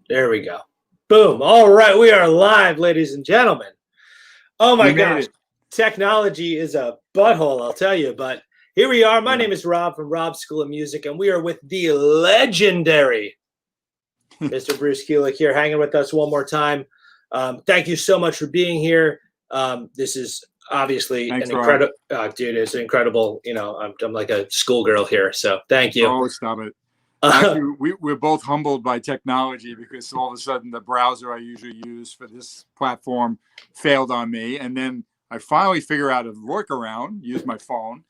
There we go. Boom. All right. We are live, ladies and gentlemen. Oh my gosh. Technology is a butthole, I'll tell you. But here we are. My name is Rob from Rob's School of Music, and we are with the legendary Mr. Bruce Kulick here, hanging with us one more time. Thank you so much for being here. This is obviously an incredible, dude, it's incredible. You know, I'm like a schoolgirl here. So thank you. Oh, stop it. Actually, we're both humbled by technology because all of a sudden the browser I usually use for this platform failed on me. And then I finally figure out a workaround, use my phone,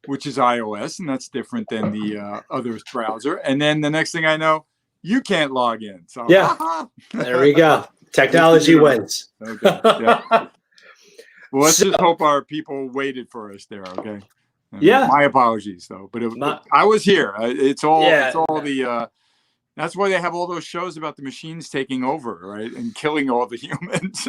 which is iOS, and that's different than the other browser. And then the next thing I know, you can't log in. So yeah, there we go. Technology wins. Okay. Yeah. Well, let's just hope our people waited for us there. Okay. Yeah. My apologies, though. But I was here. It's all the. That's why they have all those shows about the machines taking over, right, and killing all the humans.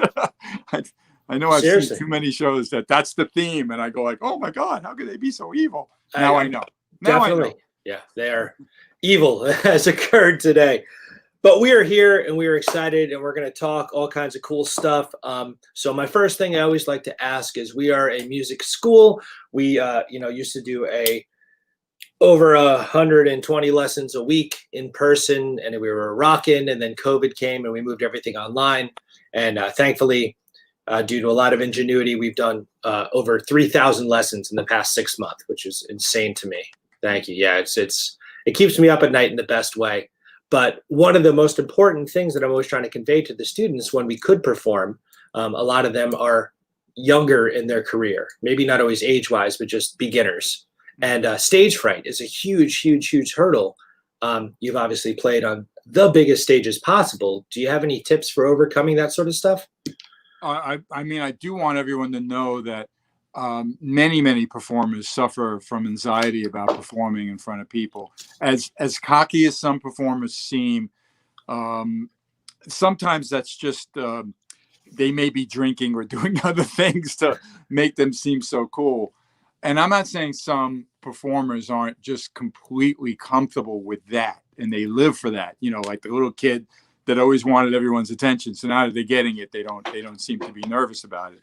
I know I've seen too many shows that's the theme, and I go like, "Oh my God, how could they be so evil?" Now I know. Definitely. I know. Yeah, they are evil has occurred today. But we are here and we are excited and we're going to talk all kinds of cool stuff. So my first thing I always like to ask is we are a music school. We, used to do over 120 lessons a week in person, and we were rocking. And then COVID came and we moved everything online. And thankfully, due to a lot of ingenuity, we've done over 3,000 lessons in the past 6 months, which is insane to me. Thank you. Yeah, it keeps me up at night in the best way. But one of the most important things that I'm always trying to convey to the students when we could perform, a lot of them are younger in their career, maybe not always age-wise, but just beginners. And stage fright is a huge, huge, huge hurdle. You've obviously played on the biggest stages possible. Do you have any tips for overcoming that sort of stuff? I mean, I do want everyone to know that many performers suffer from anxiety about performing in front of people. As cocky as some performers seem, sometimes that's just they may be drinking or doing other things to make them seem so cool. And I'm not saying some performers aren't just completely comfortable with that and they live for that, like the little kid that always wanted everyone's attention. So now that they're getting it, they don't seem to be nervous about it.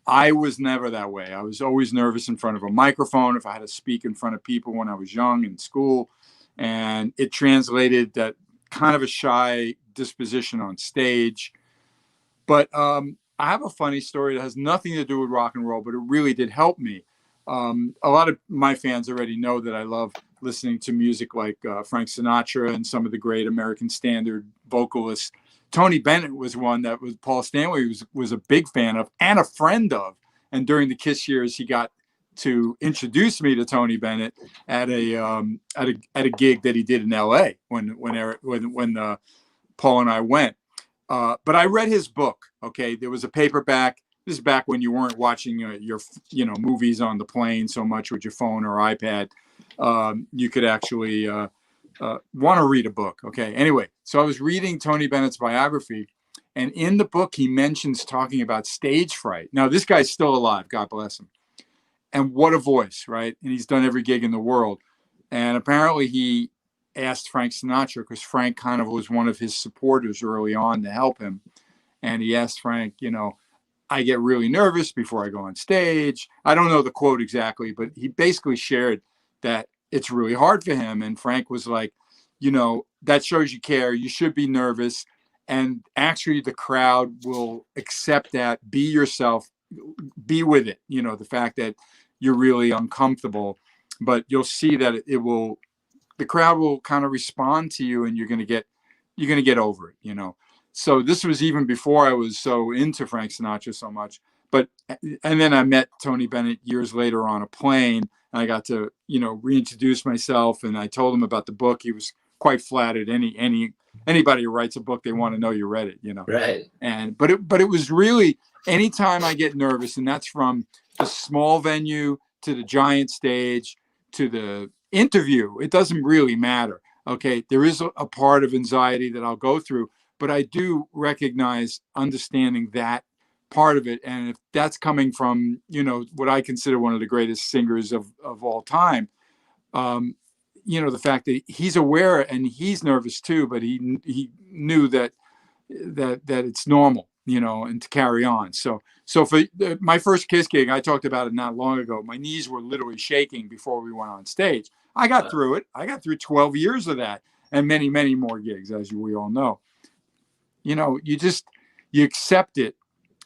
I was never that way. I was always nervous in front of a microphone if I had to speak in front of people when I was young in school. And it translated that kind of a shy disposition on stage. But I have a funny story that has nothing to do with rock and roll, but it really did help me. A lot of my fans already know that I love listening to music like Frank Sinatra and some of the great American standard vocalists. Tony Bennett was one that Paul Stanley was a big fan of and a friend of. And during the Kiss years, he got to introduce me to Tony Bennett at a gig that he did in L.A. when Paul and I went. But I read his book. Okay, there was a paperback. This is back when you weren't watching your movies on the plane so much with your phone or iPad. You could actually want to read a book. Okay. Anyway, so I was reading Tony Bennett's biography, and in the book, he mentions talking about stage fright. Now, this guy's still alive. God bless him. And what a voice, right? And he's done every gig in the world. And apparently he asked Frank Sinatra, because Frank kind of was one of his supporters early on to help him. And he asked Frank, I get really nervous before I go on stage. I don't know the quote exactly, but he basically shared that it's really hard for him. And Frank was like, that shows you care. You should be nervous. And actually the crowd will accept that. Be yourself, be with it. The fact that you're really uncomfortable, but you'll see that the crowd will kind of respond to you and you're going to get over it, So this was even before I was so into Frank Sinatra so much. And then I met Tony Bennett years later on a plane. And I got to, reintroduce myself, and I told him about the book. He was quite flattered. Anybody who writes a book, they want to know you read it, Right. But it was really, anytime I get nervous, and that's from the small venue to the giant stage to the interview, it doesn't really matter. Okay, there is a part of anxiety that I'll go through, but I do recognize understanding that part of it. And if that's coming from, what I consider one of the greatest singers of all time, the fact that he's aware and he's nervous too, but he knew that it's normal, and to carry on. So for my first Kiss gig, I talked about it not long ago. My knees were literally shaking before we went on stage. I got through it. I got through 12 years of that and many, many more gigs, as we all know. You accept it,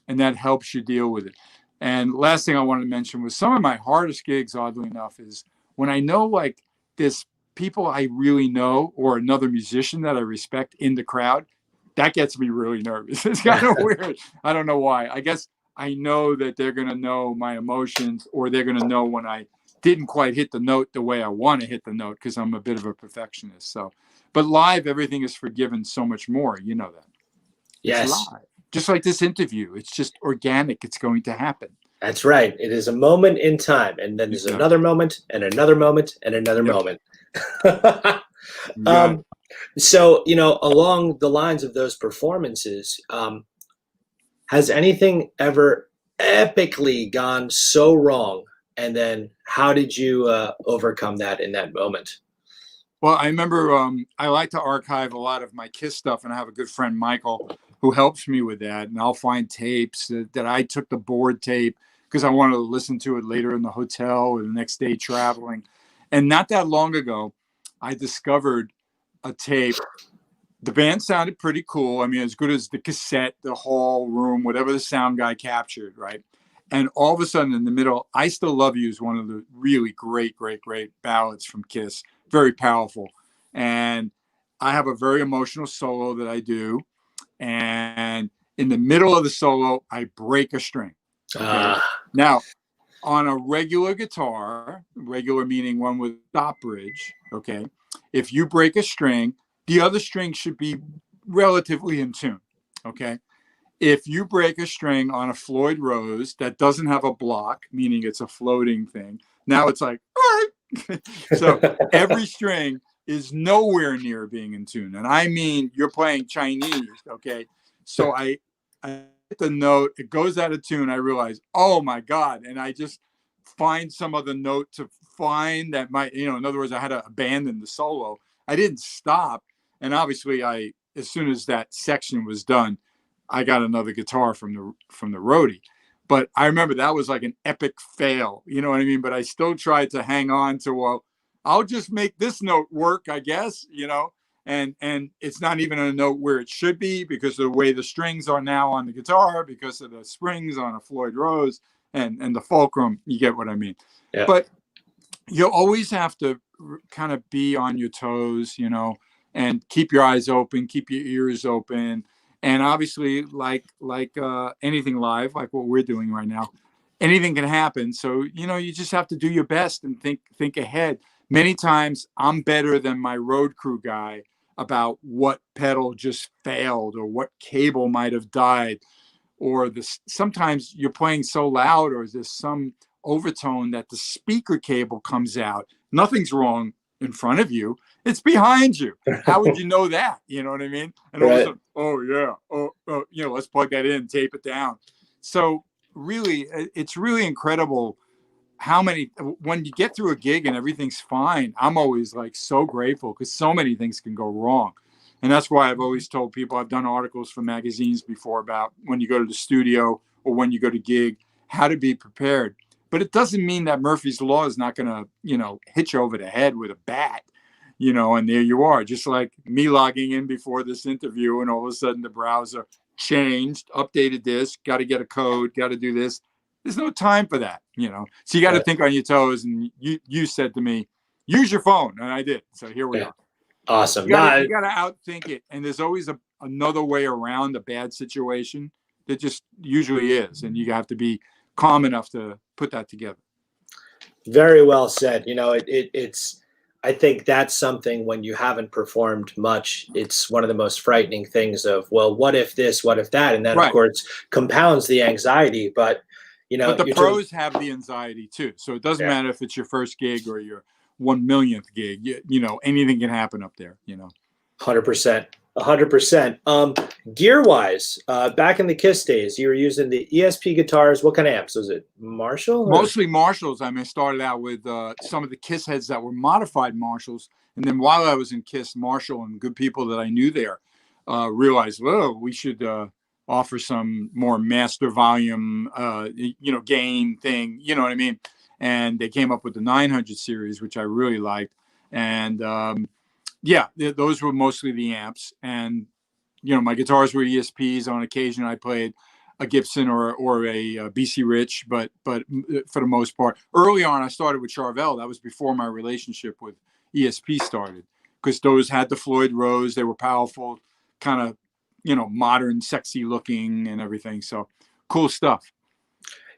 and that helps you deal with it. And last thing I wanted to mention was some of my hardest gigs, oddly enough, is when I know like there's people I really know or another musician that I respect in the crowd. That gets me really nervous. It's kind of weird. I don't know why. I guess I know that they're going to know my emotions, or they're going to know when I didn't quite hit the note the way I want to hit the note, because I'm a bit of a perfectionist. So, but live, everything is forgiven so much more. You know that. Yes. It's live. Just like this interview. It's just organic. It's going to happen. That's right. It is a moment in time. And then there's another moment and another moment and another moment. So, along the lines of those performances, has anything ever epically gone so wrong? And then how did you overcome that in that moment? Well, I remember I like to archive a lot of my Kiss stuff, and I have a good friend, Michael, who helps me with that. And I'll find tapes that I took the board tape because I wanted to listen to it later in the hotel or the next day traveling. And not that long ago, I discovered a tape. The band sounded pretty cool. I mean, as good as the cassette, the hall room, whatever the sound guy captured, right? And all of a sudden in the middle, I Still Love You is one of the really great, great, great ballads from Kiss. Very powerful. And I have a very emotional solo that I do. And in the middle of the solo, I break a string. Okay? Now, on a regular guitar, regular meaning one with stop bridge, okay, if you break a string, the other string should be relatively in tune, okay? If you break a string on a Floyd Rose that doesn't have a block, meaning it's a floating thing, now it's like, so every string is nowhere near being in tune. And I mean, you're playing Chinese, okay? So I hit the note, it goes out of tune. I realize, oh my God. And I just find some other note to find that might, in other words, I had to abandon the solo. I didn't stop. And obviously as soon as that section was done, I got another guitar from the roadie. But I remember that was like an epic fail, you know what I mean? But I still tried to hang on to, well, I'll just make this note work, I guess, and it's not even a note where it should be because of the way the strings are now on the guitar, because of the springs on a Floyd Rose and the fulcrum. You get what I mean? Yeah. But you always have to kind of be on your toes, and keep your eyes open, keep your ears open. And obviously, like anything live, like what we're doing right now, anything can happen. So, you just have to do your best and think ahead. Many times I'm better than my road crew guy about what pedal just failed or what cable might have died. Or sometimes you're playing so loud or there's some overtone that the speaker cable comes out. Nothing's wrong in front of you. It's behind you. How would you know that? You know what I mean? And all of a sudden, oh yeah. Let's plug that in, tape it down. So really, it's really incredible when you get through a gig and everything's fine. I'm always like so grateful because so many things can go wrong. And that's why I've always told people, I've done articles for magazines before about when you go to the studio or when you go to gig, how to be prepared. But it doesn't mean that Murphy's Law is not going to, hit you over the head with a bat, and there you are, just like me logging in before this interview and all of a sudden the browser changed, updated this, got to get a code, got to do this. There's no time for that, So you got to think on your toes. And you said to me, use your phone. And I did. So here we are. Awesome. You got to outthink it. And there's always another way around a bad situation. There just usually is. And you have to be calm enough to put that together. Very well said. It's I think that's something when you haven't performed much, it's one of the most frightening things of, well, what if this, what if that? And that, of course, compounds the anxiety. But, but the pros have the anxiety too. So it doesn't matter if it's your first gig or your 1 millionth gig, anything can happen up there, 100%. 100%. Gear wise, back in the Kiss days, you were using the ESP guitars. What kind of amps? Was it Marshall? Or? Mostly Marshalls. I mean, I started out with some of the Kiss heads that were modified Marshalls. And then while I was in Kiss, Marshall and good people that I knew there realized, well, we should offer some more master volume, gain thing. You know what I mean? And they came up with the 900 series, which I really liked. And those were mostly the amps. And my guitars were ESPs. On occasion, I played a Gibson or a BC Rich, but for the most part, early on, I started with Charvel. That was before my relationship with ESP started, because those had the Floyd Rose. They were powerful, kind of, modern, sexy looking and everything. So cool stuff.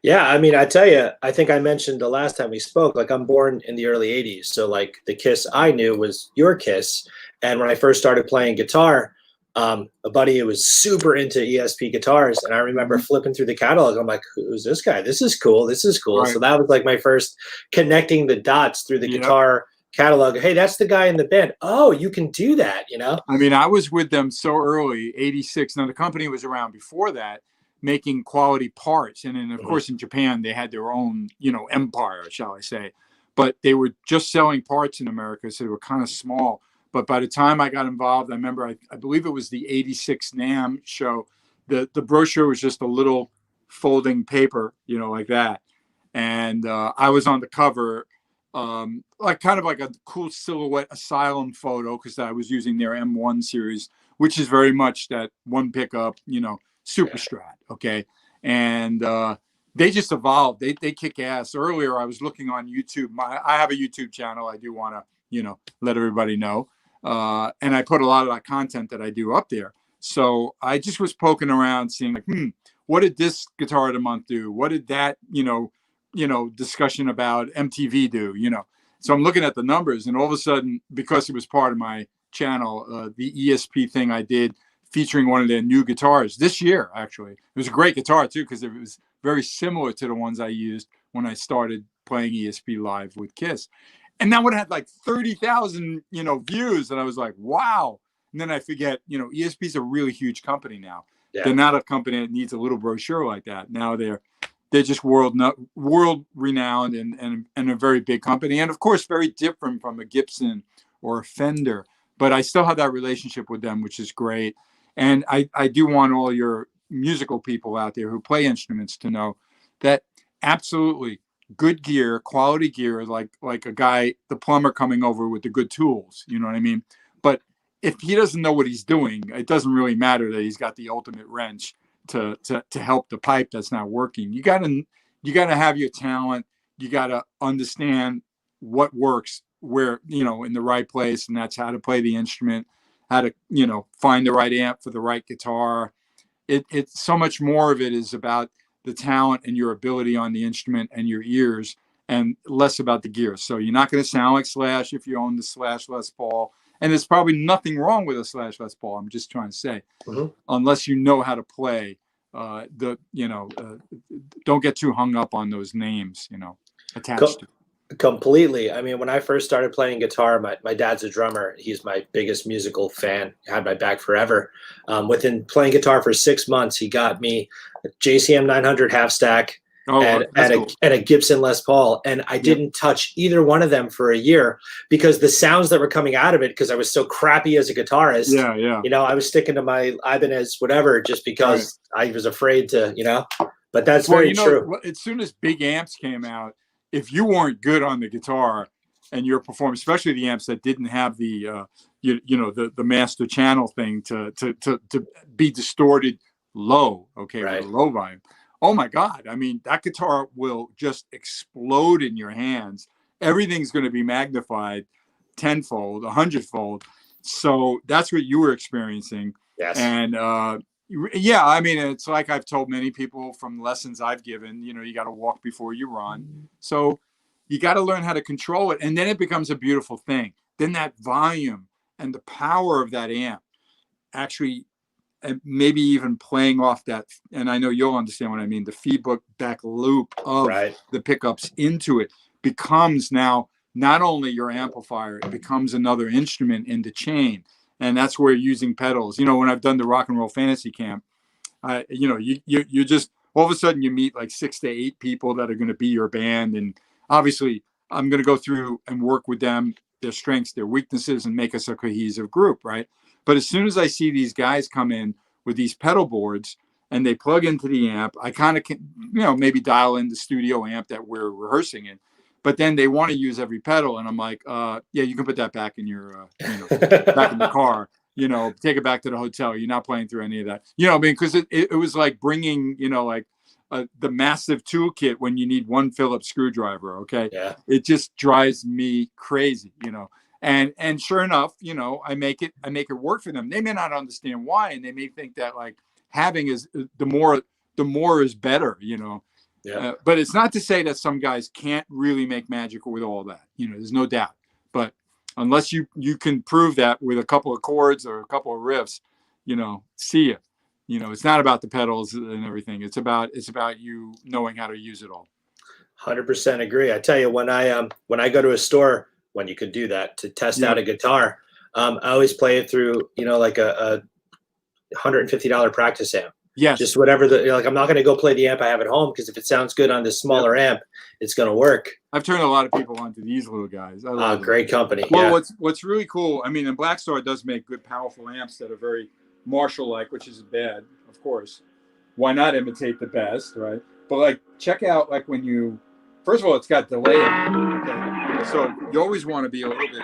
Yeah, I mean, I tell you, I think I mentioned the last time we spoke, like I'm born in the early 80s. So like the Kiss I knew was your Kiss. And when I first started playing guitar, a buddy who was super into ESP guitars, and I remember flipping through the catalog. I'm like, who's this guy? This is cool. This is cool. Right. So that was like my first connecting the dots through the guitar catalog. Hey, that's the guy in the band. Oh, you can do that, I mean, I was with them so early, 86. Now, the company was around before that, making quality parts. And then, of course, in Japan, they had their own, empire, shall I say. But they were just selling parts in America, so they were kind of small. But by the time I got involved, I remember, I believe it was the 86 NAMM show. The brochure was just a little folding paper, like that. And I was on the cover, like a cool silhouette Asylum photo, because I was using their M1 series, which is very much that one pickup, super strat. Okay. And they just evolved. They kick ass. Earlier, I was looking on YouTube. I have a YouTube channel. I do want to, let everybody know. And I put a lot of that content that I do up there. So I just was poking around, seeing like, what did this Guitar of the Month do? What did that, discussion about MTV do? So I'm looking at the numbers, and all of a sudden, because it was part of my channel, the ESP thing I did featuring one of their new guitars this year, actually. It was a great guitar too, because it was very similar to the ones I used when I started playing ESP live with Kiss. And that would have had like 30,000, views. And I was like, wow. And then I forget, ESP is a really huge company now. Yeah. They're not a company that needs a little brochure like that. Now they're just world renowned and a very big company. And of course, very different from a Gibson or a Fender. But I still have that relationship with them, which is great. And I do want all your musical people out there who play instruments to know that absolutely good gear, quality gear, like a guy, the plumber coming over with the good tools, you know what I mean? But if he doesn't know what he's doing, it doesn't really matter that he's got the ultimate wrench to help the pipe that's not working. You gotta have your talent. You gotta understand what works where, in the right place, and that's how to play the instrument, how to, find the right amp for the right guitar. It's so much more of it is about the talent and your ability on the instrument and your ears, and less about the gear. So you're not going to sound like Slash if you own the Slash Les Paul. And there's probably nothing wrong with a Slash Les Paul. I'm just trying to say, unless you know how to play, don't get too hung up on those names, attached to. Completely. I mean, when I first started playing guitar, my dad's a drummer. He's my biggest musical fan. Had my back forever. Within playing guitar for 6 months, he got me a JCM 900 half stack and a Gibson Les Paul. And I didn't touch either one of them for a year because the sounds that were coming out of it, because I was so crappy as a guitarist, I was sticking to my Ibanez whatever just because I was afraid to, but that's very true. As soon as big amps came out, if you weren't good on the guitar and your performance, especially the amps that didn't have the the master channel thing to be distorted low, with a low volume. Oh my God. I mean, that guitar will just explode in your hands. Everything's going to be magnified tenfold, 100-fold. So that's what you were experiencing. Yes. And I mean, it's like I've told many people from lessons I've given, you got to walk before you run. So you got to learn how to control it. And then it becomes a beautiful thing. Then that volume and the power of that amp actually, and maybe even playing off that, and I know you'll understand what I mean, the feedback loop of the pickups into it becomes now not only your amplifier, it becomes another instrument in the chain. And that's where using pedals, when I've done the rock and roll fantasy camp, you just, all of a sudden you meet like 6 to 8 people that are going to be your band. And obviously I'm going to go through and work with them, their strengths, their weaknesses, and make us a cohesive group. Right. But as soon as I see these guys come in with these pedal boards and they plug into the amp, I kind of can, maybe dial in the studio amp that we're rehearsing in, but then they want to use every pedal. And I'm like, yeah, you can put that back in your, back in the car, take it back to the hotel. You're not playing through any of that, because it was like bringing, the massive toolkit when you need one Phillips screwdriver. Okay. Yeah. It just drives me crazy, and sure enough, I make it work for them. They may not understand why. And they may think that like having is the more is better, Yeah. But it's not to say that some guys can't really make magic with all that, there's no doubt. But unless you can prove that with a couple of chords or a couple of riffs, see it. It's not about the pedals and everything. It's about you knowing how to use it all. 100% agree. I tell you, when I go to a store, when you could do that, to test out a guitar, I always play it through, like a $150 practice amp. Yes. Just whatever I'm not going to go play the amp I have at home, because if it sounds good on this smaller amp, it's going to work. I've turned a lot of people onto these little guys. I love great company. Well, yeah. what's really cool, and Blackstar does make good, powerful amps that are very Marshall-like, which is bad, of course. Why not imitate the best, right? But like, check out like when you, first of all, it's got delay. Okay? So you always want to be a little bit.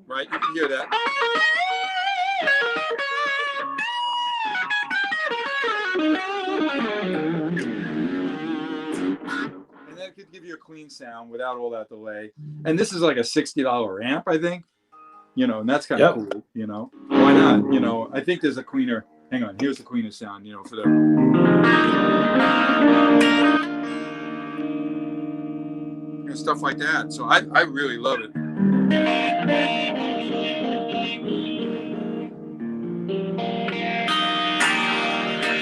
Right, you can hear that. And that could give you a clean sound without all that delay. And this is like a $60 amp, I think. And that's kind of cool, Why not? I think there's a cleaner. Hang on, here's the cleaner sound, for the. Stuff like that. So I really love it.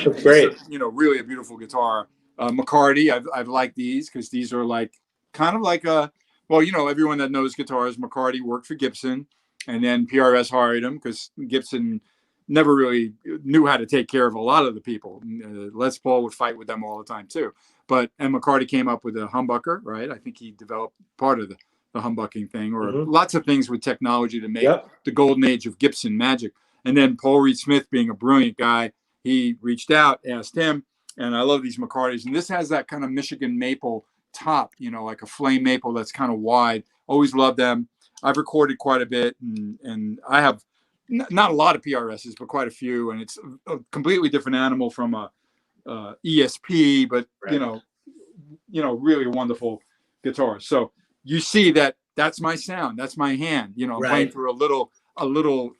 That's great. Really a beautiful guitar. McCarty, I've liked these because these are like kind of like everyone that knows guitars, McCarty worked for Gibson, and then PRS hired him because Gibson never really knew how to take care of a lot of the people. Les Paul would fight with them all the time too. And McCarty came up with a humbucker, right? I think he developed part of the humbucking thing, or lots of things with technology to make the golden age of Gibson magic. And then Paul Reed Smith, being a brilliant guy, he reached out, asked him, and I love these McCartys. And this has that kind of Michigan maple top, like a flame maple that's kind of wide. Always loved them. I've recorded quite a bit, and I have not a lot of PRSs, but quite a few. And it's a completely different animal from a ESP, but really wonderful guitar. So you see that's my sound, that's my hand, playing through a little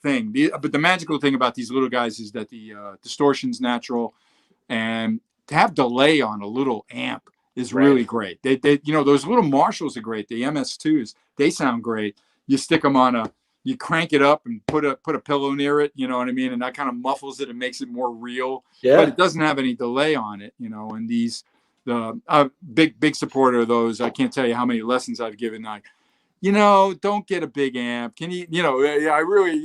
thing. But the magical thing about these little guys is that the distortion's natural, and to have delay on a little amp is really great. They those little Marshalls are great. The MS2s, they sound great. You stick them on you crank it up and put a pillow near it, you know what I mean? And that kind of muffles it and makes it more real. Yeah. But it doesn't have any delay on it, and these, big supporter of those. I can't tell you how many lessons I've given. Like, don't get a big amp. Can you, I really,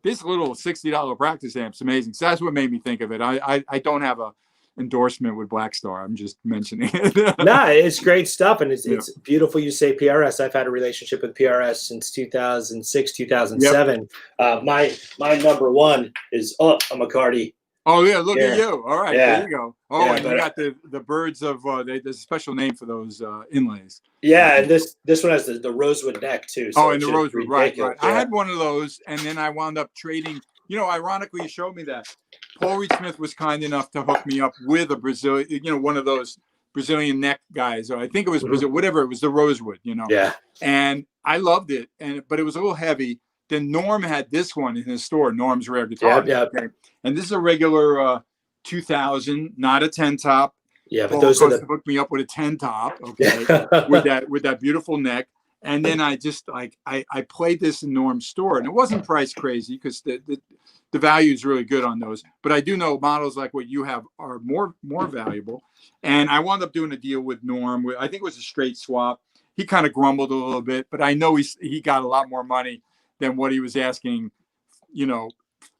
this little $60 practice amp's amazing. So that's what made me think of it. I don't have a endorsement with Blackstar. I'm just mentioning it. Nah, it's great stuff, and it's beautiful. You say PRS. I've had a relationship with PRS since 2006, 2007. Yep. My number one is a McCarty. Oh yeah, look at you. All right, yeah. There you go. Oh, and you got the birds of there's a special name for those inlays. Yeah, and this one has the rosewood neck too. So and the rosewood, right. Yeah. I had one of those, and then I wound up trading. Ironically, you showed me that. Paul Reed Smith was kind enough to hook me up with a Brazilian, one of those Brazilian neck guys. Or I think it was Brazil, whatever. It was the rosewood, Yeah. And I loved it, but it was a little heavy. Then Norm had this one in his store, Norm's Rare Guitar. Yeah. Okay? And this is a regular 2000, not a 10 top. Yeah, but Paul, those of course, hooked me up with a 10 top. Okay, with that beautiful neck. And then I just like I played this in Norm's store, and it wasn't price crazy because the value is really good on those. But I do know models like what you have are more valuable. And I wound up doing a deal with Norm. I think it was a straight swap. He kind of grumbled a little bit, but I know he got a lot more money than what he was asking, you know,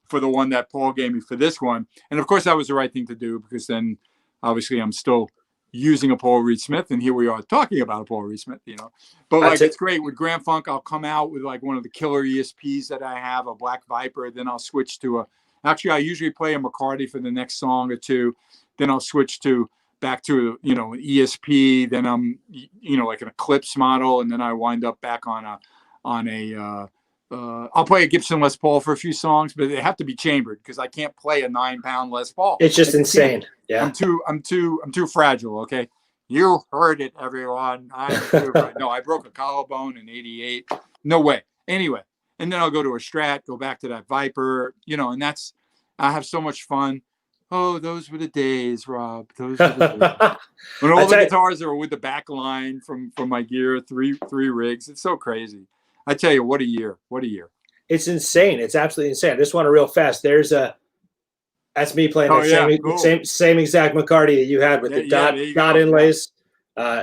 for the one that Paul gave me for this one. And of course, that was the right thing to do because then obviously I'm still using a Paul Reed Smith, and here we are talking about a Paul Reed Smith, you know. But like it's great with Grand Funk. I'll come out with like one of the killer ESPs that I have, a Black Viper. Then I'll switch to actually I usually play a McCarty for the next song or two. Then I'll switch back to you know an ESP. Then I'm you know like an Eclipse model, and then I wind up back on a I'll play a Gibson Les Paul for a few songs, but they have to be chambered because I can't play a 9-pound Les Paul. It's just insane. Yeah, I'm too fragile. Okay, you heard it, everyone. No, I broke a collarbone in '88. No way. Anyway, and then I'll go to a Strat, go back to that Viper, you know, and I have so much fun. Oh, those were the days, Rob. Those were the days. When all the guitars are with the back line from my gear, three rigs. It's so crazy. I tell you, what a year. What a year. It's insane. It's absolutely insane. I just want to real fast. That's me playing the same exact McCarty that you had with the dot inlays.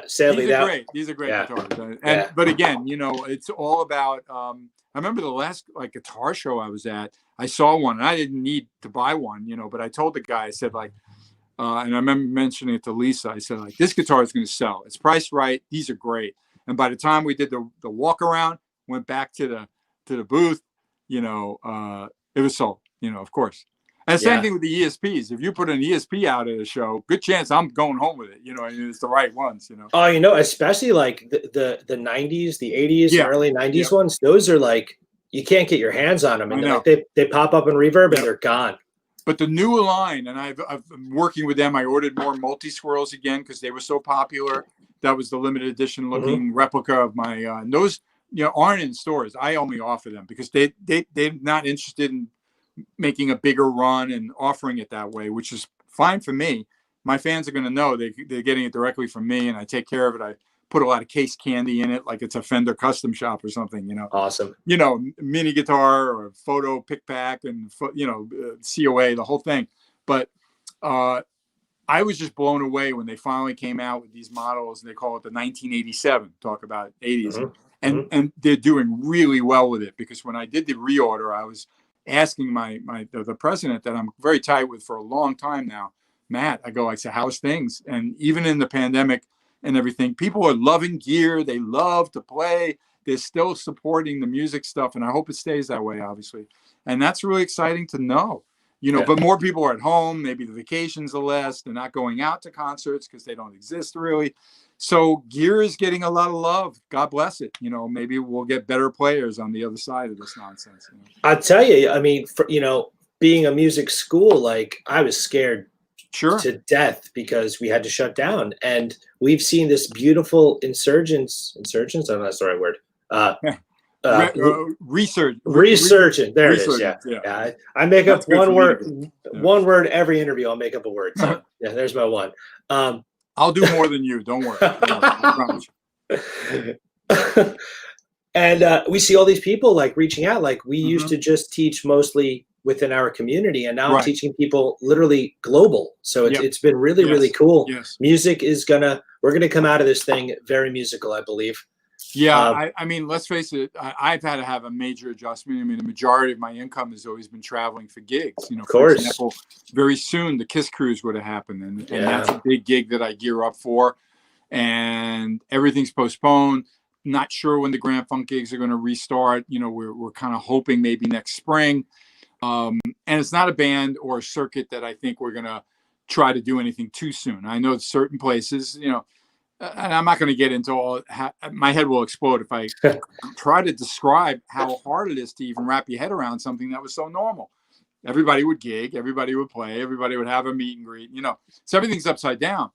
Sadly, these are great guitars. But again, you know, it's all about, I remember the last like guitar show I was at, I saw one and I didn't need to buy one, you know, but I told the guy, I said like, and I remember mentioning it to Lisa. I said like, this guitar is going to sell. It's priced right. These are great. And by the time we did the walk around, went back to the booth, you know, it was sold, you know, of course. And the same thing with the ESPs. If you put an ESP out at a show, good chance I'm going home with it, you know, and it's the right ones, you know. Oh, you know, especially like the 90s, the 80s, and early 90s ones, those are like, you can't get your hands on them. And like they pop up in reverb and they're gone. But the new line, and I've been working with them. I ordered more multi-swirls again because they were so popular. That was the limited edition looking replica of my, those, you know, aren't in stores. I only offer them because they're not interested in making a bigger run and offering it that way, which is fine for me. My fans are going to know they're getting it directly from me, and I take care of it. I put a lot of case candy in it, like it's a Fender custom shop or something, you know. Awesome. You know, mini guitar or photo pick pack and, you know, COA, the whole thing. But I was just blown away when they finally came out with these models, and they call it the 1987, talk about 80s. And they're doing really well with it because when I did the reorder, I was asking the president that I'm very tight with for a long time now, Matt, I said, how's things? And even in the pandemic and everything, people are loving gear. They love to play. They're still supporting the music stuff. And I hope it stays that way, obviously. And that's really exciting to know, you know, but more people are at home. Maybe the vacations are less. They're not going out to concerts because they don't exist really. So gear is getting a lot of love. God bless it. You know, maybe we'll get better players on the other side of this nonsense. You know? I'll tell you, I mean, you know, being a music school, like I was scared to death because we had to shut down. And we've seen this beautiful resurgence. I don't know if that's the right word. Resurgent. There it is. Yeah. I make up one word every interview. I'll make up a word. So yeah, there's my one. I'll do more than you. Don't worry. I promise you. And we see all these people like reaching out. Like we used to just teach mostly within our community, and now I'm teaching people literally global. So it's been really, really cool. Yes. Music is we're gonna come out of this thing very musical, I believe. Yeah, I mean, let's face it. I've had to have a major adjustment. I mean, the majority of my income has always been traveling for gigs. You know, for example, very soon the Kiss Cruise would have happened, and that's a big gig that I gear up for. And everything's postponed. Not sure when the Grand Funk gigs are going to restart. You know, we're kind of hoping maybe next spring. And it's not a band or a circuit that I think we're going to try to do anything too soon. I know certain places, you know. And I'm not going to get into all. My head will explode if I try to describe how hard it is to even wrap your head around something that was so normal. Everybody would gig, everybody would play, everybody would have a meet and greet. You know, so everything's upside down.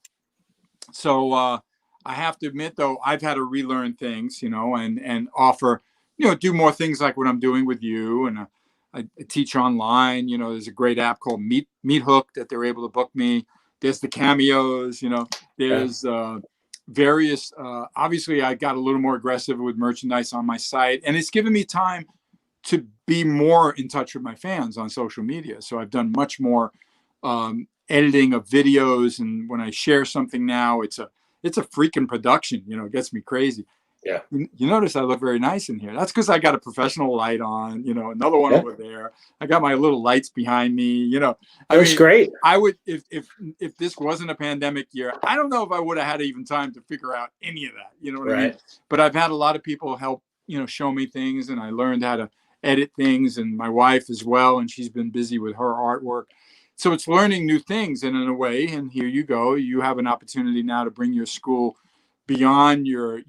So I have to admit, though, I've had to relearn things, you know, and offer, you know, do more things like what I'm doing with you, and I teach online. You know, there's a great app called Meet Hook that they're able to book me. There's the Cameos. You know, there's various, obviously I got a little more aggressive with merchandise on my site, and it's given me time to be more in touch with my fans on social media. So I've done much more editing of videos, and when I share something now, it's a freaking production. It gets me crazy. Yeah. You notice I look very nice in here. That's because I got a professional light on. Another one over there. I got my little lights behind me. That's great. I would if this wasn't a pandemic year, I don't know if I would have had even time to figure out any of that. You know what I mean? But I've had a lot of people help show me things, and I learned how to edit things, and my wife as well, and she's been busy with her artwork. So it's learning new things, and in a way, and here you go, you have an opportunity now to bring your school beyond your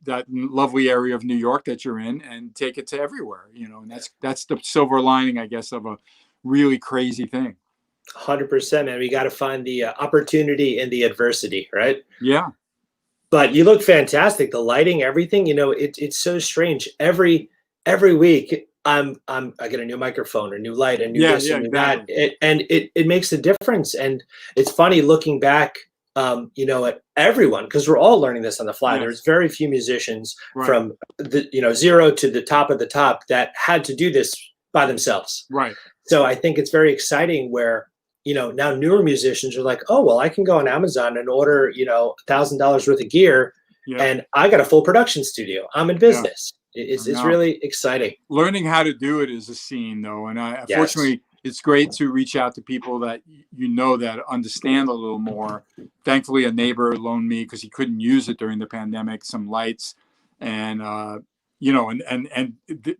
that lovely area of New York that you're in, and take it to everywhere, and that's the silver lining, I guess, of a really crazy thing. 100%, man. We got to find the opportunity in the adversity, right? Yeah. But you look fantastic. The lighting, everything, it's so strange. Every week I get a new microphone, a new light, a new this, a new that, and it makes a difference. And it's funny looking back, at everyone, because we're all learning this on the fly. Yes. There's very few musicians from the zero to the top of the top that had to do this by themselves. Right. So I think it's very exciting where now newer musicians are like, oh well, I can go on Amazon and order $1,000 worth of gear, and I got a full production studio. I'm in business. It's really exciting. Learning how to do it is a scene, though, and fortunately, it's great to reach out to people that that understand a little more. Thankfully, a neighbor loaned me, because he couldn't use it during the pandemic, some lights, and and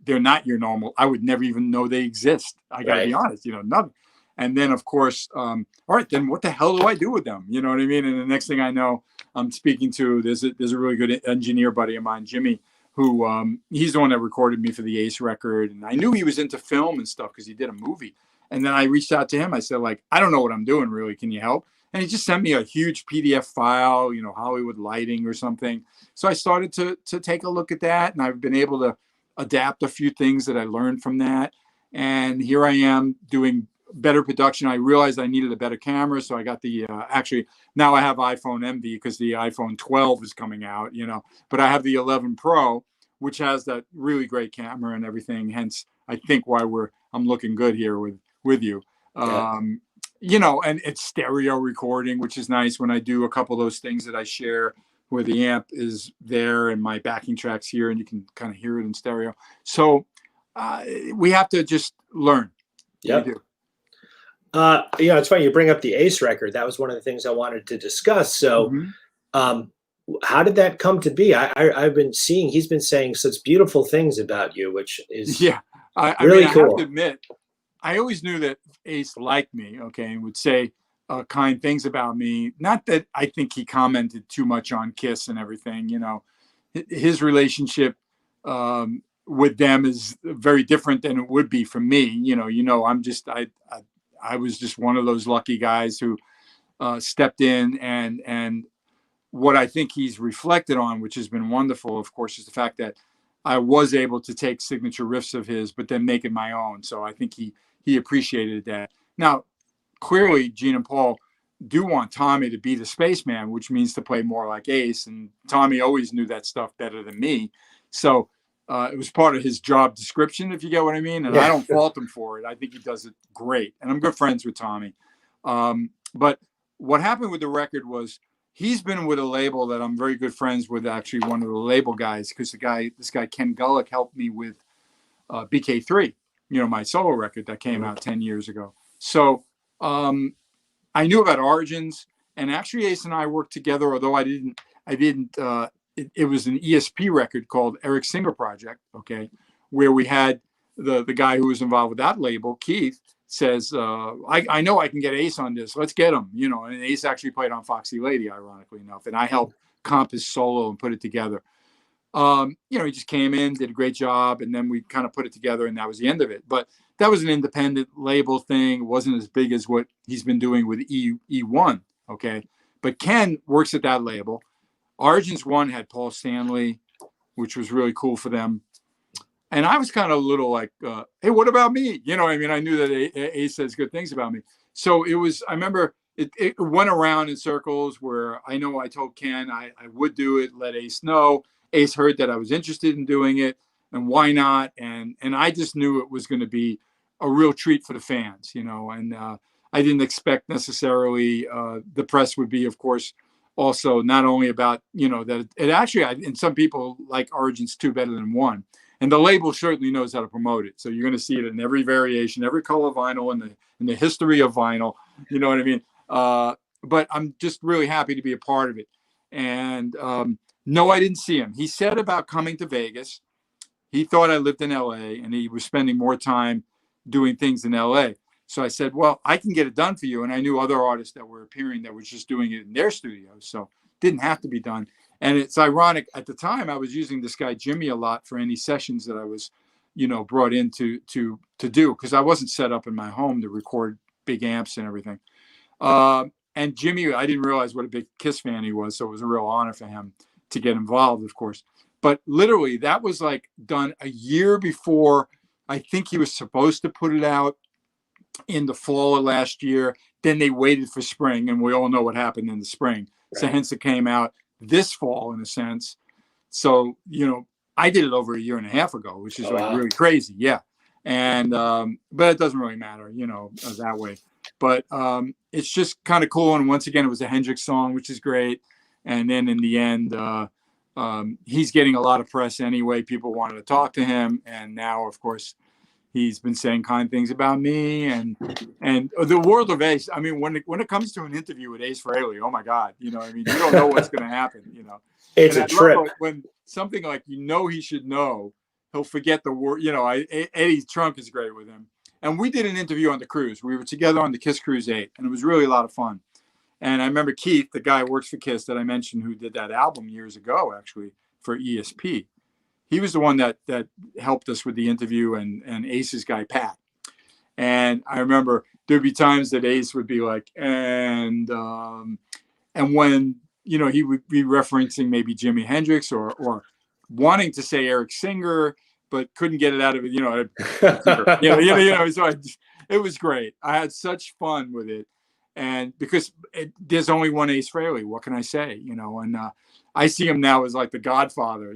they're not your normal. I would never even know they exist. I got to be honest, nothing. And then, of course, all right, then what the hell do I do with them? You know what I mean? And the next thing I know, I'm speaking to there's a really good engineer buddy of mine, Jimmy, who he's the one that recorded me for the Ace record. And I knew he was into film and stuff because he did a movie. And then I reached out to him. I said, I don't know what I'm doing, really. Can you help? And he just sent me a huge PDF file, Hollywood lighting or something. So I started to take a look at that. And I've been able to adapt a few things that I learned from that. And here I am doing better production. I realized I needed a better camera. So I got the, actually, now I have iPhone envy because the iPhone 12 is coming out, but I have the 11 Pro, which has that really great camera and everything. Hence, I think why I'm looking good here with you. And it's stereo recording, which is nice when I do a couple of those things that I share where the amp is there and my backing track's here and you can kind of hear it in stereo. So we have to just learn. Yeah. It's funny you bring up the Ace record. That was one of the things I wanted to discuss. So how did that come to be? I've been seeing, he's been saying such beautiful things about you, which is really cool. I have to admit, I always knew that Ace liked me, and would say kind things about me. Not that I think he commented too much on Kiss and everything. His relationship with them is very different than it would be for me. I was just one of those lucky guys who stepped in, and what I think he's reflected on, which has been wonderful, of course, is the fact that I was able to take signature riffs of his, but then make it my own. So I think he appreciated that. Now, clearly, Gene and Paul do want Tommy to be the spaceman, which means to play more like Ace. And Tommy always knew that stuff better than me. So it was part of his job description, if you get what I mean. And I don't fault him for it. I think he does it great. And I'm good friends with Tommy. But what happened with the record was he's been with a label that I'm very good friends with, actually one of the label guys, because this guy, Ken Gullick, helped me with BK3, my solo record that came out 10 years ago. So I knew about Origins, and actually Ace and I worked together, although I didn't, it was an ESP record called Eric Singer Project, where we had the guy who was involved with that label, Keith, says, I know I can get Ace on this. Let's get him, and Ace actually played on Foxy Lady, ironically enough. And I helped comp his solo and put it together. He just came in, did a great job, and then we kind of put it together, and that was the end of it. But that was an independent label thing. It wasn't as big as what he's been doing with E1, But Ken works at that label. Origins 1 had Paul Stanley, which was really cool for them. And I was kind of a little like, hey, what about me? I knew that Ace says good things about me. So it was, I remember it went around in circles where I know I told Ken I would do it, let Ace know. Ace heard that I was interested in doing it, and why not? And I just knew it was going to be a real treat for the fans, and I didn't expect necessarily the press would be, of course, also not only about, that it actually, and some people like Origins 2 better than 1. And the label certainly knows how to promote it. So you're going to see it in every variation, every color vinyl in the history of vinyl. You know what I mean? But I'm just really happy to be a part of it. And no, I didn't see him. He said about coming to Vegas. He thought I lived in LA and he was spending more time doing things in LA. So I said, well, I can get it done for you. And I knew other artists that were appearing that were just doing it in their studios. So it didn't have to be done. And it's ironic, at the time I was using this guy Jimmy a lot for any sessions that I was, brought in to do, because I wasn't set up in my home to record big amps and everything. And Jimmy, I didn't realize what a big Kiss fan he was. So it was a real honor for him to get involved, of course. But literally that was like done a year before I think he was supposed to put it out in the fall of last year. Then they waited for spring, and we all know what happened in the spring. Right. So hence it came out this fall in a sense. So, I did it over a year and a half ago, which is really crazy. Yeah. And, but it doesn't really matter, that way. But it's just kind of cool. And once again, it was a Hendrix song, which is great. And then in the end, he's getting a lot of press anyway. People wanted to talk to him. And now, of course, he's been saying kind things about me and the world of Ace. I mean, when it comes to an interview with Ace Frehley, oh my God, you don't know what's going to happen, It's a trip. When something like, he should know, he'll forget the word, Eddie's Trunk is great with him. And we did an interview on the cruise. We were together on the Kiss Cruise 8, and it was really a lot of fun. And I remember Keith, the guy who works for Kiss that I mentioned, who did that album years ago, actually, for ESP. He was the one that helped us with the interview, and Ace's guy, Pat. And I remember there'd be times that Ace would be like, and when, he would be referencing maybe Jimi Hendrix or wanting to say Eric Singer, but couldn't get it out of it, so it was great. I had such fun with it. And because there's only one Ace Frehley, what can I say, and I see him now as like the Godfather,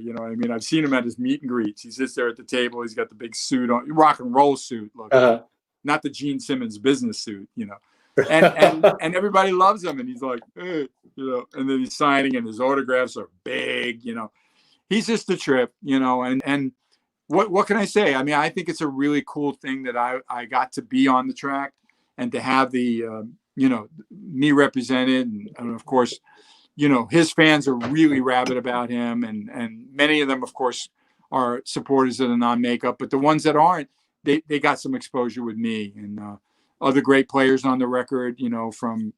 I've seen him at his meet and greets. He sits there at the table. He's got the big suit on, rock and roll suit, look, not the Gene Simmons business suit, and everybody loves him. And he's like, hey, and then he's signing, and his autographs are big, he's just a trip, and what can I say? I mean, I think it's a really cool thing that I got to be on the track and to have the, me represented. And of course, his fans are really rabid about him. And many of them, of course, are supporters of the non-makeup. But the ones that aren't, they got some exposure with me and other great players on the record, from,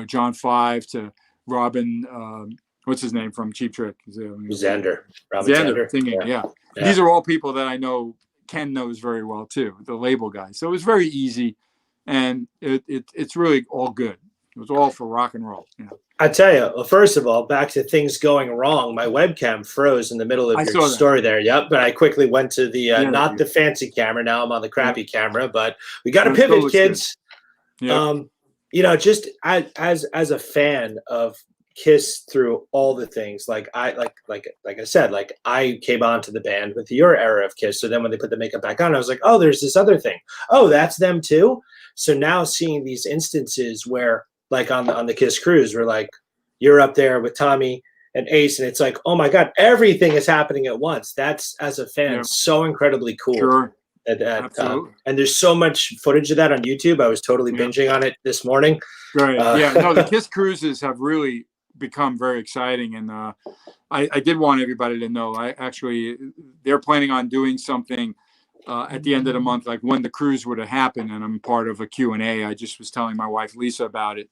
John Five to Robin, what's his name from Cheap Trick? Xander. Xander singing, yeah. These are all people that I know Ken knows very well, too, the label guy. So it was very easy. And it's really all good. It was all for rock and roll. I tell you, well, first of all, back to things going wrong. My webcam froze in the middle of your story there. Yep. But I quickly went to the not the fancy camera. Now I'm on the crappy camera. But we got to pivot, kids. Yep. Just as a fan of Kiss through all the things, like I said, I came onto the band with your era of Kiss. So then when they put the makeup back on, I was like, oh, there's this other thing. Oh, that's them too. So now seeing these instances where, like on the Kiss cruise, where like you're up there with Tommy and Ace, and it's like, oh my God, everything is happening at once. That's, as a fan, so incredibly cool. Sure. And there's so much footage of that on YouTube. I was totally binging on it this morning. Right. The Kiss cruises have really become very exciting, and I did want everybody to know they're planning on doing something at the end of the month, like when the cruise would have happened, and I'm part of a Q&A. I just was telling my wife Lisa about it.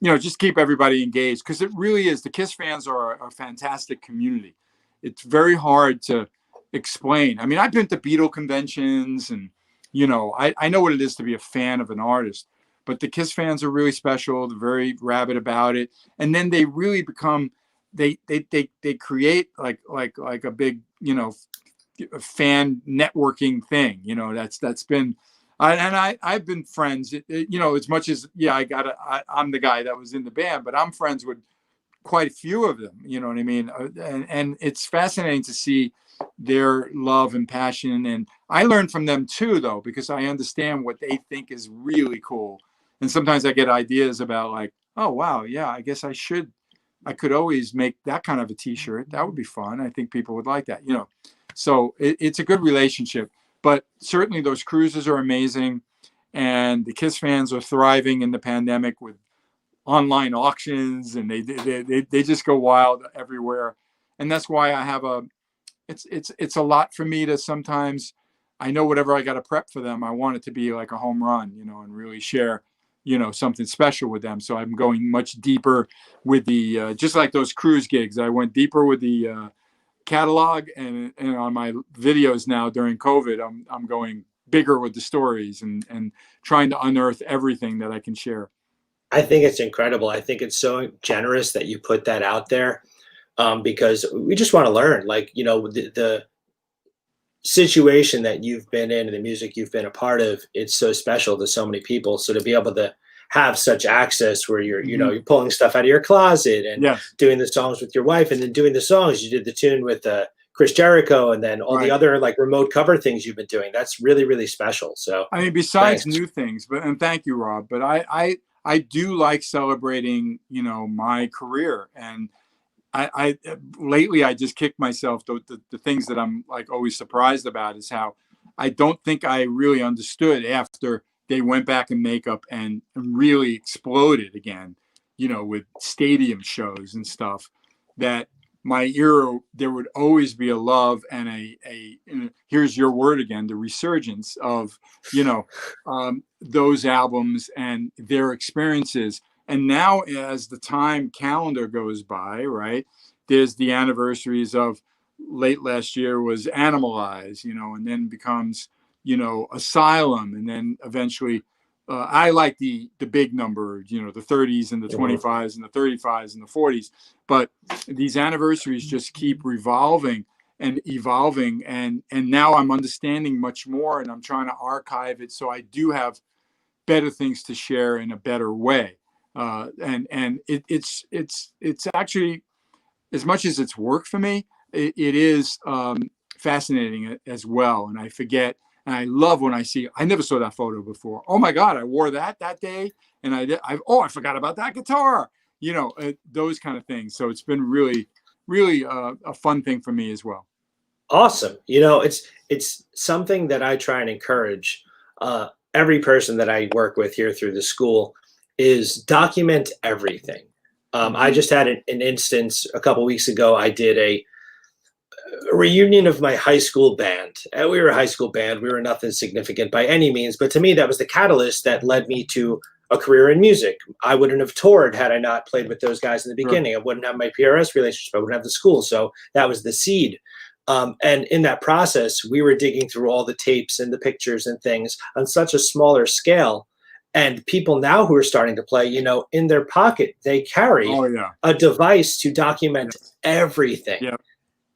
Just keep everybody engaged, because it really is, the Kiss fans are a fantastic community. It's very hard to explain. I mean, I've been to Beatle conventions, and I know what it is to be a fan of an artist. But the Kiss fans are really special. They're very rabid about it, and then they really become they create like a big fan networking thing. That's been, I've been friends, you know, as much as, yeah, I'm the guy that was in the band, but I'm friends with quite a few of them, you know what I mean? And it's fascinating to see their love and passion. And I learn from them too, though, because I understand what they think is really cool. And sometimes I get ideas about like, oh, wow, yeah, I guess I could always make that kind of a t-shirt. That would be fun. I think people would like that, you know? So it's a good relationship, but certainly those cruises are amazing. And the KISS fans are thriving in the pandemic with online auctions, and they just go wild everywhere. And that's why I have it's a lot for me to sometimes, I know whatever I got to prep for them, I want it to be like a home run, you know, and really share, you know, something special with them. So I'm going much deeper with the, just like those cruise gigs, I went deeper with the catalog, and on my videos now during COVID, I'm going bigger with the stories and trying to unearth everything that I can share. I think it's incredible. I think it's so generous that you put that out there, because we just want to learn. Like, you know, the situation that you've been in and the music you've been a part of, it's so special to so many people. So to be able to have such access where you're, you know, you're pulling stuff out of your closet and Yes. doing the songs with your wife, and then doing the songs. You did the tune with Chris Jericho, and then all the other like remote cover things you've been doing. That's really, really special. So I mean, besides thanks. new things, and thank you, Rob, but I do like celebrating, you know, my career. And I lately I just kicked myself. The things that I'm like always surprised about is how I don't think I really understood after they went back in makeup and really exploded again, you know, with stadium shows and stuff, that my era, there would always be a love and here's your word again, the resurgence of, you know, those albums and their experiences. And now as the time calendar goes by, right, there's the anniversaries of late last year was Animalize, you know, and then becomes, you know, Asylum. And then eventually I like the big number, you know, the 30s and the 25s and the 35s and the 40s. But these anniversaries just keep revolving and evolving. And now I'm understanding much more, and I'm trying to archive it so I do have better things to share in a better way. And it's actually, as much as it's work for me, it is fascinating as well. And I forget, and I love when I see, I never saw that photo before. Oh my God, I wore that day, and I forgot about that guitar. You know, those kind of things. So it's been really, really a fun thing for me as well. Awesome. You know, it's something that I try and encourage every person that I work with here through the school is document everything. I just had an instance a couple weeks ago. I did a reunion of my high school band. We were a high school band. We were nothing significant by any means, but to me, that was the catalyst that led me to a career in music. I wouldn't have toured had I not played with those guys in the beginning. I wouldn't have my PRS relationship. I wouldn't have the school. So that was the seed. And in that process, we were digging through all the tapes and the pictures and things on such a smaller scale. And people now who are starting to play, you know, in their pocket, they carry a device to document everything. Yeah.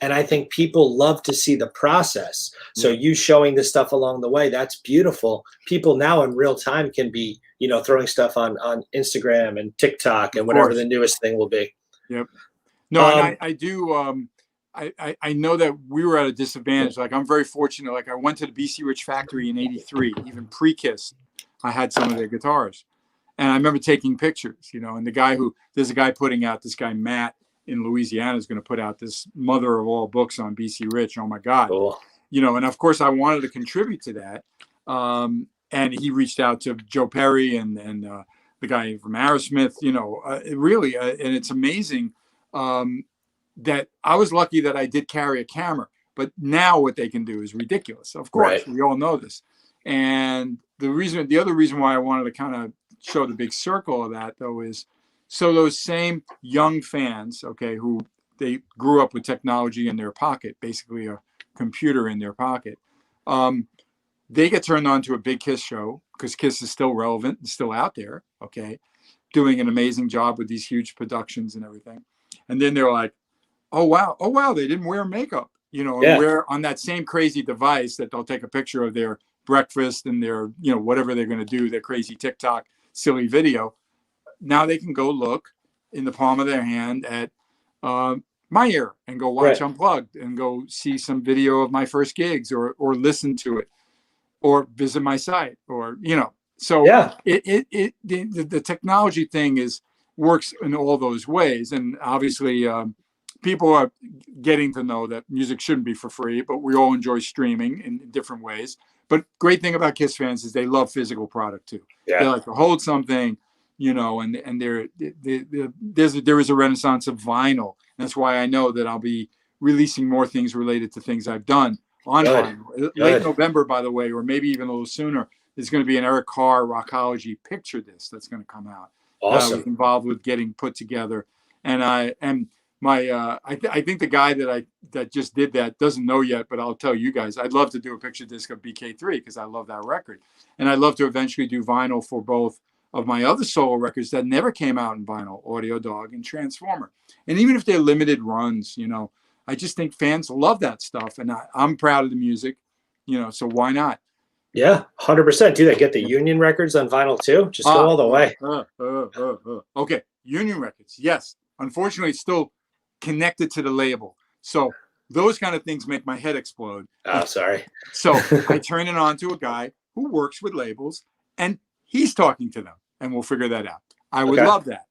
And I think people love to see the process. So you showing this stuff along the way, that's beautiful. People now in real time can be, you know, throwing stuff on Instagram and TikTok and whatever the newest thing will be. Yep. No, and I do. I know that we were at a disadvantage. Like, I'm very fortunate. Like, I went to the BC Rich factory in '83, even pre-KISS. I had some of their guitars, and I remember taking pictures, you know, and there's a guy putting out, this guy, Matt in Louisiana, is going to put out this mother of all books on BC Rich. Oh my God. Cool. You know, and of course I wanted to contribute to that. And he reached out to Joe Perry and the guy from Aerosmith, you know, really. And it's amazing that I was lucky that I did carry a camera, but now what they can do is ridiculous. Of course, we all know this. And the other reason why I wanted to kind of show the big circle of that, though, is so those same young fans, okay, who they grew up with technology in their pocket, basically a computer in their pocket, they get turned on to a big KISS show because KISS is still relevant and still out there, okay, doing an amazing job with these huge productions and everything. And then they're like, oh wow, they didn't wear makeup, you know, and wear on that same crazy device that they'll take a picture of their breakfast and their, whatever they're going to do, their crazy TikTok silly video. Now they can go look in the palm of their hand at my ear and go watch Unplugged and go see some video of my first gigs or listen to it or visit my site or, so the technology thing works in all those ways. And obviously people are getting to know that music shouldn't be for free, but we all enjoy streaming in different ways. But great thing about Kiss fans is they love physical product too. They like to hold something, and there is a renaissance of vinyl. That's why I know that I'll be releasing more things related to things I've done on vinyl. Late November, by the way, or maybe even a little sooner, there's going to be an Eric Carr Rockology picture disc that's going to come out. Awesome. I was involved with getting put together, and I think the guy that just did that doesn't know yet, but I'll tell you guys, I'd love to do a picture disc of BK3 because I love that record, and I'd love to eventually do vinyl for both of my other solo records that never came out in vinyl, Audio Dog and Transformer. And even if they're limited runs, I just think fans love that stuff, and I'm proud of the music, so why not? Yeah, 100%. Do they get the Union records on vinyl too? Just go all the way. Okay, Union records, yes. Unfortunately, it's still connected to the label. So those kind of things make my head explode. Oh, sorry. So I turn it on to a guy who works with labels, and he's talking to them, and we'll figure that out. I would love that.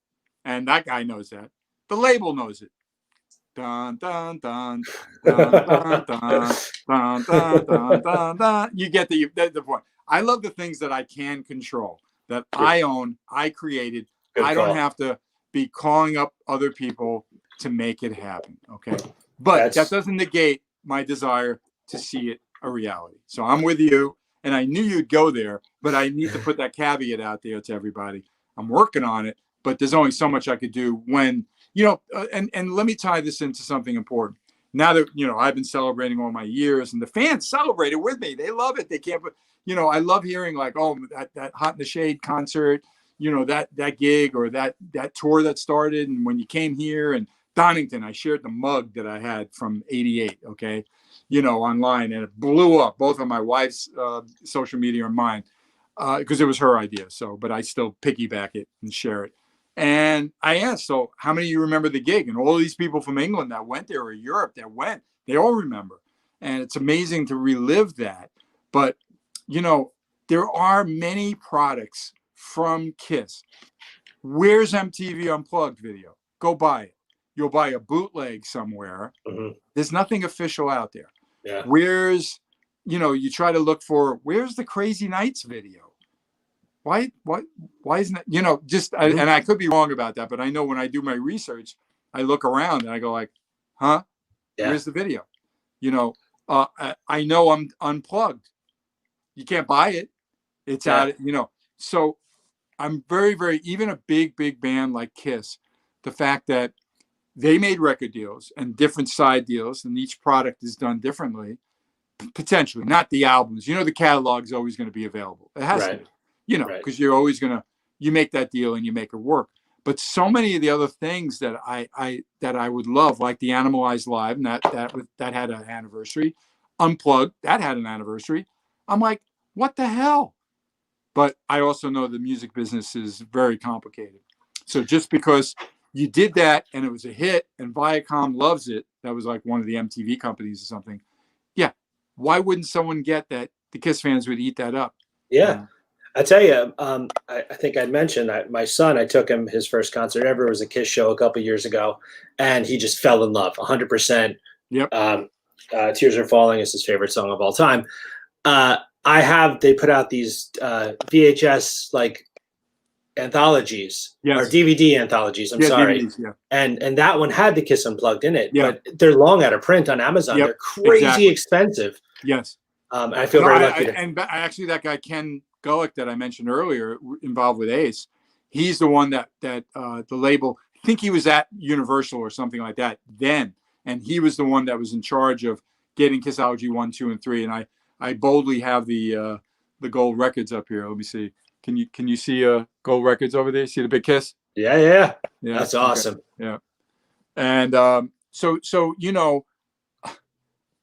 And that guy knows that. The label knows it. Dun, dun, dun, dun, dun, dun, dun, dun, dun, dun, dun. You get the point. I love the things that I can control, that I own, I created. I don't have to be calling up other people to make it happen. Okay. But that doesn't negate my desire to see it a reality. So I'm with you, and I knew you'd go there, but I need to put that caveat out there to everybody. I'm working on it, but there's only so much I could do when, and let me tie this into something important. Now that, I've been celebrating all my years, and the fans celebrated with me. They love it. They can't put, I love hearing like, oh, that Hot in the Shade concert, that gig or that tour that started. And when you came here and Donington, I shared the mug that I had from '88. Okay. Online, and it blew up both on my wife's social media and mine because it was her idea. So, but I still piggyback it and share it. And I asked, so how many of you remember the gig? And all these people from England that went there or Europe that went, they all remember. And it's amazing to relive that. But, there are many products from Kiss. Where's MTV Unplugged video? Go buy it. You'll buy a bootleg somewhere. Mm-hmm. There's nothing official out there. Yeah. Where's, you try to look for, where's the Crazy Nights video? Why isn't it, and I could be wrong about that, but I know when I do my research, I look around and I go like, huh? Yeah. Where's the video? I know I'm Unplugged. You can't buy it. It's out, so I'm very, very, even a big band like Kiss, the fact that they made record deals and different side deals, and each product is done differently, potentially, not the albums. The catalog is always going to be available. It has to be. Because you're always you make that deal and you make it work. But so many of the other things that I would love, like the Animalized Live, and that had an anniversary, Unplugged, that had an anniversary. I'm like, what the hell? But I also know the music business is very complicated. So just because you did that and it was a hit and Viacom loves it, that was like one of the MTV companies or something. Yeah. Why wouldn't someone get that? The Kiss fans would eat that up. Yeah. I tell you, I think I mentioned that my son, I took him his first concert ever. It was a Kiss show a couple years ago, and he just fell in love 100%. Yep. Tears Are Falling is his favorite song of all time. They put out these VHS like anthologies or DVD anthologies. I'm sorry. DVDs, yeah. And that one had the Kiss Unplugged in it, but they're long out of print on Amazon. Yep. They're crazy expensive. Yes. I feel very lucky. And actually that guy, Ken Gulick, that I mentioned earlier, involved with Ace, he's the one that the label, I think he was at Universal or something like that then, and he was the one that was in charge of getting Kissology 1, 2, and 3. And I boldly have the gold records up here. Let me see. Can you see gold records over there? See the big Kiss? Yeah. That's awesome. Okay. Yeah. And so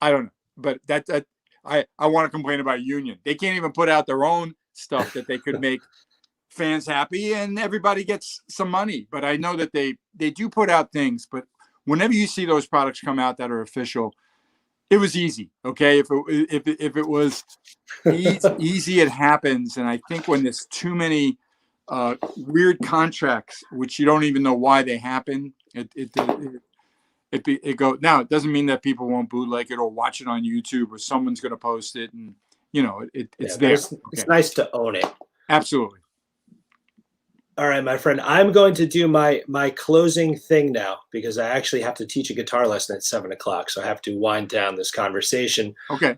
I don't know, but that I want to complain about Union. They can't even put out their own stuff that they could make fans happy and everybody gets some money. But I know that they do put out things. But whenever you see those products come out that are official, it was easy. Okay, if it was easy, it happens. And I think when there's too many weird contracts, which you don't even know why they happen, it go. Now it doesn't mean that people won't bootleg it or watch it on YouTube or someone's going to post it, and it's there. It's nice to own it. Absolutely. All right, my friend, I'm going to do my closing thing now because I actually have to teach a guitar lesson at 7:00, so I have to wind down this conversation. Okay.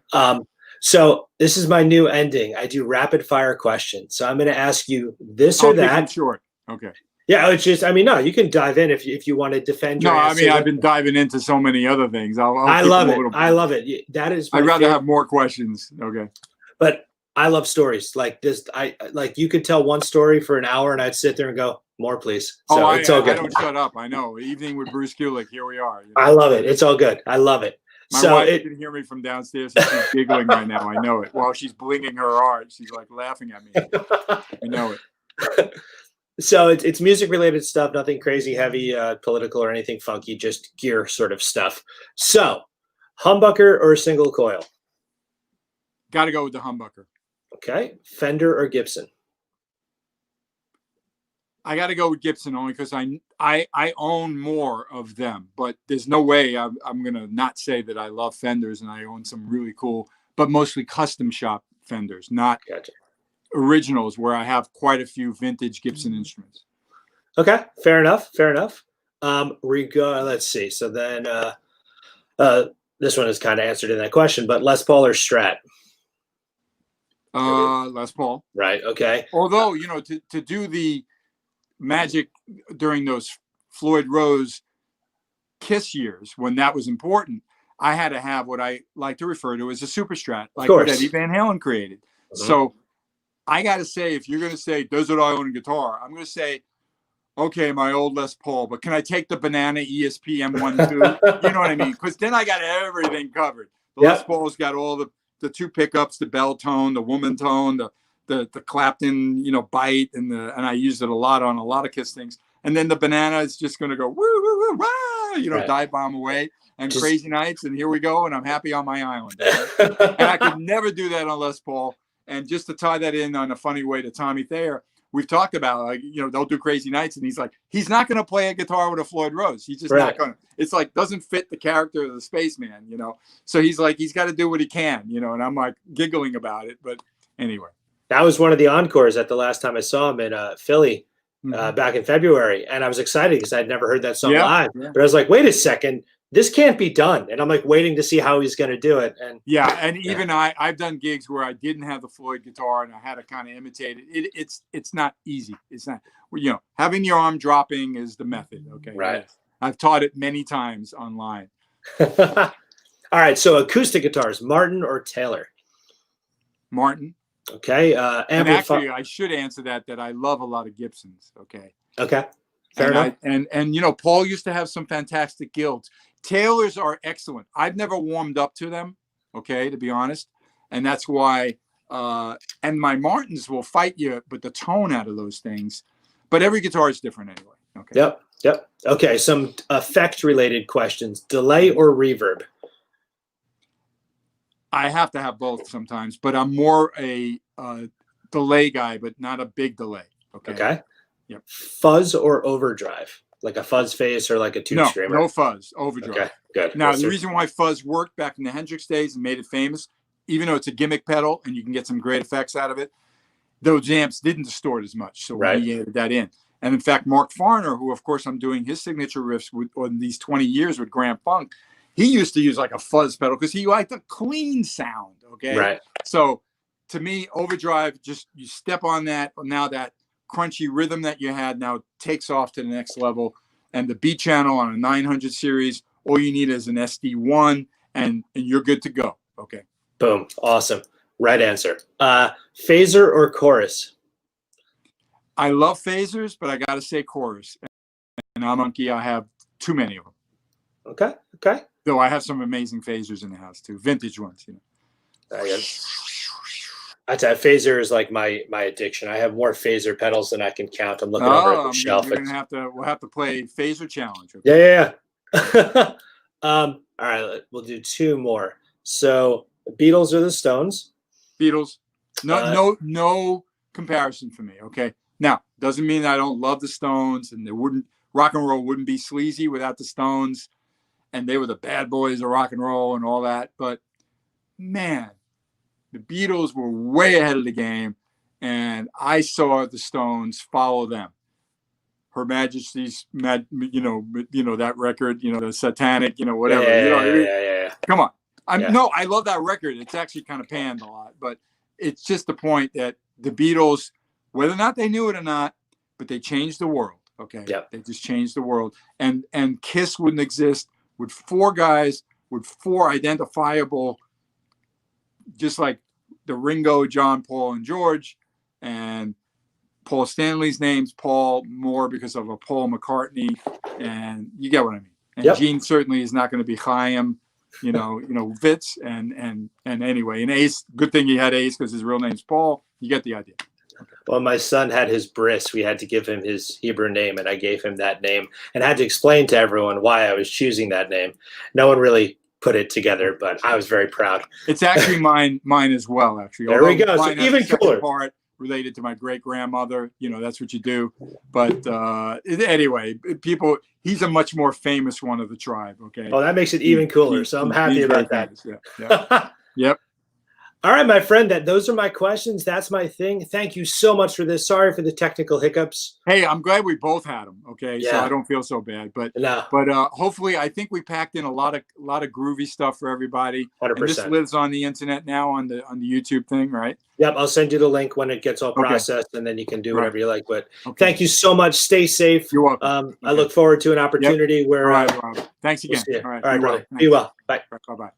So this is my new ending. I do rapid fire questions. So I'm going to ask you this or that. Keep it short. Okay. Yeah, it's just, I mean, no, you can dive in if you want to defend your answer. I mean, I've been diving into so many other things. I love it. I love it. That is my I'd rather favorite. have more questions. Okay. But I love stories like this. You could tell one story for an hour and I'd sit there and go, more, please. So it's all good. I don't shut up. I know. Evening with Bruce Kulick. Here we are. I love it. It's all good. I love it. My wife can hear me from downstairs and she's giggling right now. I know it. While she's blinging her art, she's like laughing at me. I know it. So it's music related stuff, nothing crazy, heavy, political or anything funky, just gear sort of stuff. So humbucker or single coil? Got to go with the humbucker. Okay. Fender or Gibson? I got to go with Gibson only because I own more of them, but there's no way I'm going to not say that I love Fenders and I own some really cool, but mostly custom shop Fenders, not originals where I have quite a few vintage Gibson instruments. Okay. Fair enough. Fair enough. Let's see. So then this one is kind of answered in that question, but Les Paul or Strat? Les Paul. Right. Okay. Although, to do the magic during those Floyd Rose Kiss years when that was important, I had to have what I like to refer to as a super Strat, like what Eddie Van Halen created. So I got to say, if you're going to say, does it I own a guitar? I'm going to say, okay, my old Les Paul, but can I take the Banana ESP M1 too? You know what I mean? Because then I got everything covered. The Les Paul's got all the two pickups, the bell tone, the woman tone, the Clapton, bite, and I used it a lot on a lot of Kiss things. And then the Banana is just going to go woo woo woo wah, dive bomb away, and Crazy Nights, and here we go, and I'm happy on my island. And I could never do that on Les Paul. And just to tie that in on a funny way to Tommy Thayer, we've talked about they'll do Crazy Nights, and he's not going to play a guitar with a Floyd Rose. He's just not going to. It's like doesn't fit the character of the spaceman, So he's got to do what he can, And I'm like giggling about it, but anyway. That was one of the encores at the last time I saw him in Philly back in February. And I was excited because I'd never heard that song live. Yeah. But I was like, wait a second, this can't be done. And I'm like waiting to see how he's going to do it. And even I've done gigs where I didn't have the Floyd guitar and I had to kind of imitate it. It's not easy. It's not, having your arm dropping is the method. Okay. Right. I've taught it many times online. All right. So acoustic guitars, Martin or Taylor? Martin. Okay. And actually, I should answer that I love a lot of Gibsons. Okay. Okay. Fair enough. And Paul used to have some fantastic guilds. Taylors are excellent. I've never warmed up to them. Okay, to be honest, and that's why. And my Martins will fight you, but the tone out of those things. But every guitar is different anyway. Okay. Yep. Okay. Some effect-related questions: delay or reverb? I have to have both sometimes, but I'm more a delay guy, but not a big delay. Okay. Yep. Fuzz or overdrive? Like a fuzz face or like a tube screamer? No fuzz, overdrive. Okay, good. Now, the reason why fuzz worked back in the Hendrix days and made it famous, even though it's a gimmick pedal and you can get some great effects out of it, those amps didn't distort as much. So we added that in. And in fact, Mark Farner, who of course I'm doing his signature riffs on these 20 years with Grand Funk, he used to use like a fuzz pedal because he liked a clean sound. Okay. Right. So to me, overdrive, just you step on that. Now that crunchy rhythm that you had now takes off to the next level. And the B channel on a 900 series, all you need is an SD1 and you're good to go. Okay. Boom. Awesome. Right answer. Phaser or chorus? I love phasers, but I got to say chorus. And I'm monkey. I have too many of them. Okay. Though I have some amazing phasers in the house too, vintage ones. I tell you, phaser is like my addiction. I have more phaser pedals than I can count. I'm looking over at the shelf. We'll have to play phaser challenge. Okay? Yeah. All right, we'll do two more. So the Beatles or the Stones? Beatles. No comparison for me. Okay. Now, doesn't mean I don't love the Stones, and rock and roll wouldn't be sleazy without the Stones, and they were the bad boys of rock and roll and all that. But man, the Beatles were way ahead of the game, and I saw the Stones follow them. Her Majesty's, that record, the Satanic, whatever. Yeah. Come on. I love that record. It's actually kind of panned a lot, but it's just the point that the Beatles, whether or not they knew it or not, but they changed the world. Okay. Yep. They just changed the world. And Kiss wouldn't exist with four guys with four identifiable, just like the Ringo, John, Paul, and George, and Paul Stanley's name's Paul more because of a Paul McCartney, and you get what I mean. And Gene certainly is not going to be Chaim, Vitz, and anyway, and Ace. Good thing he had Ace because his real name's Paul. You get the idea. Well, my son had his bris. We had to give him his Hebrew name, and I gave him that name, and had to explain to everyone why I was choosing that name. No one really put it together, but I was very proud. It's actually mine as well. Actually, there we go. So even cooler. Part related to my great grandmother. That's what you do. But anyway, he's a much more famous one of the tribe. Okay. Oh, that makes it even cooler. So I'm happy about that. Yeah. Yep. All right, my friend, those are my questions. That's my thing. Thank you so much for this. Sorry for the technical hiccups. Hey, I'm glad we both had them. Okay, so I don't feel so bad. But hopefully, I think we packed in a lot of groovy stuff for everybody. 100%. And this lives on the internet now on the YouTube thing, right? Yep, I'll send you the link when it gets all processed, and then you can do whatever you like. But thank you so much. Stay safe. You're welcome. I look forward to an opportunity where. All right, Rob. Thanks again. We'll all right, brother. Be well. Bye. Bye-bye.